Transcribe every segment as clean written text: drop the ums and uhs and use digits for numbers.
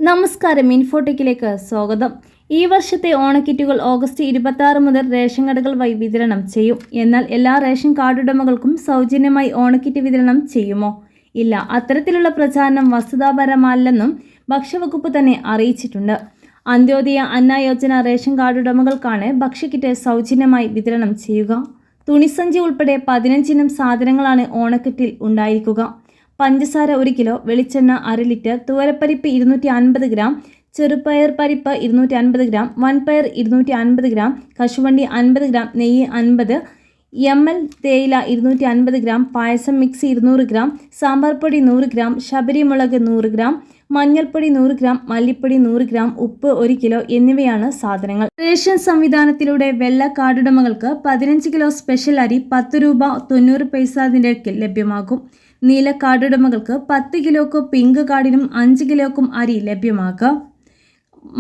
നമസ്കാരം, ഇൻഫോടെക്കിലേക്ക് സ്വാഗതം. ഈ വർഷത്തെ ഓണക്കിറ്റുകൾ ഓഗസ്റ്റ് 26 മുതൽ റേഷൻ കടകൾ വഴി വിതരണം ചെയ്യും. എന്നാൽ എല്ലാ റേഷൻ കാർഡുടമകൾക്കും സൗജന്യമായി ഓണക്കിറ്റ് വിതരണം ചെയ്യുമോ? ഇല്ല. അത്തരത്തിലുള്ള പ്രചാരണം വസ്തുതാപരമല്ലെന്നും ഭക്ഷ്യവകുപ്പ് തന്നെ അറിയിച്ചിട്ടുണ്ട്. അന്ത്യോദയ അന്ന യോജന റേഷൻ കാർഡുടമകൾക്കാണ് ഭക്ഷ്യക്കിറ്റ് സൗജന്യമായി വിതരണം ചെയ്യുക. തുണിസഞ്ചി ഉൾപ്പെടെ 15 ഇനം സാധനങ്ങളാണ് ഓണക്കിറ്റിൽ ഉണ്ടായിരിക്കുക. പഞ്ചസാര 1 കിലോ, വെളിച്ചെണ്ണ 1/2 ലിറ്റർ, തുവരപ്പരിപ്പ് 250 ഗ്രാം, ചെറുപയർ പരിപ്പ് 250 ഗ്രാം, വൻപയർ 250 ഗ്രാം, കശുവണ്ടി 50 ഗ്രാം, നെയ്യ് 50 ml, തേയില 250 ഗ്രാം, പായസം മിക്സ് 200 ഗ്രാം, സാമ്പാർ പൊടി 100 ഗ്രാം, ശബരി മുളക് 100 ഗ്രാം, മഞ്ഞൾപ്പൊടി 100 ഗ്രാം, മല്ലിപ്പൊടി 100 ഗ്രാം, ഉപ്പ് 1 കിലോ എന്നിവയാണ് സാധനങ്ങൾ. റേഷൻ സംവിധാനത്തിലൂടെ വെള്ള കാർഡുടമകൾക്ക് 15 കിലോ സ്പെഷ്യൽ അരി 10 രൂപ 90 പൈസ നിരക്കിൽ ലഭ്യമാകും. നീല കാർഡുടമകൾക്ക് 10 കിലോക്കും പിങ്ക് കാർഡിനും 5 കിലോക്കും അരി ലഭ്യമാകും.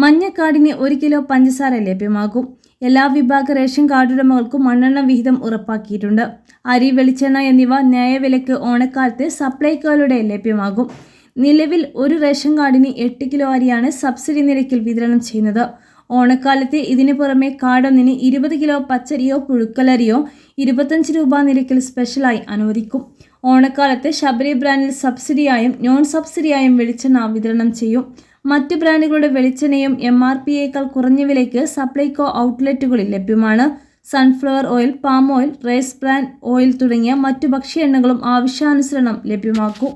മഞ്ഞ കാർഡിന് 1 കിലോ പഞ്ചസാര ലഭ്യമാകും. എല്ലാ വിഭാഗ റേഷൻ കാർഡുടമകൾക്കും മണ്ണെണ്ണ വിഹിതം ഉറപ്പാക്കിയിട്ടുണ്ട്. അരി, വെളിച്ചെണ്ണ എന്നിവ ന്യായവിലയ്ക്ക് ഓണക്കാലത്ത് സപ്ലൈകോയിലൂടെ ലഭ്യമാകും. നിലവിൽ ഒരു റേഷൻ കാർഡിന് 8 കിലോ അരിയാണ് സബ്സിഡി നിരക്കിൽ വിതരണം ചെയ്യുന്നത്. ഓണക്കാലത്ത് ഇതിനു പുറമെ കാർഡൊന്നിന് 20 കിലോ പച്ചരിയോ പുഴുക്കലരിയോ 25 രൂപ നിരക്കിൽ സ്പെഷ്യലായി അനുവദിക്കും. ഓണക്കാലത്ത് ശബരി ബ്രാൻഡിൽ സബ്സിഡിയായും നോൺ സബ്സിഡിയായും വെളിച്ചെണ്ണ വിതരണം ചെയ്യും. മറ്റ് ബ്രാൻഡുകളുടെ വെളിച്ചെണ്ണയും MRPയേക്കാൾ കുറഞ്ഞ വിലയ്ക്ക് സപ്ലൈകോ ഔട്ട്ലെറ്റുകളിൽ ലഭ്യമാണ്. Sunflower oil, palm oil, rice bran oil തുടങ്ങിയ മറ്റു ഭക്ഷ്യ എണ്ണകളും ആവശ്യാനുസരണം ലഭ്യമാക്കും.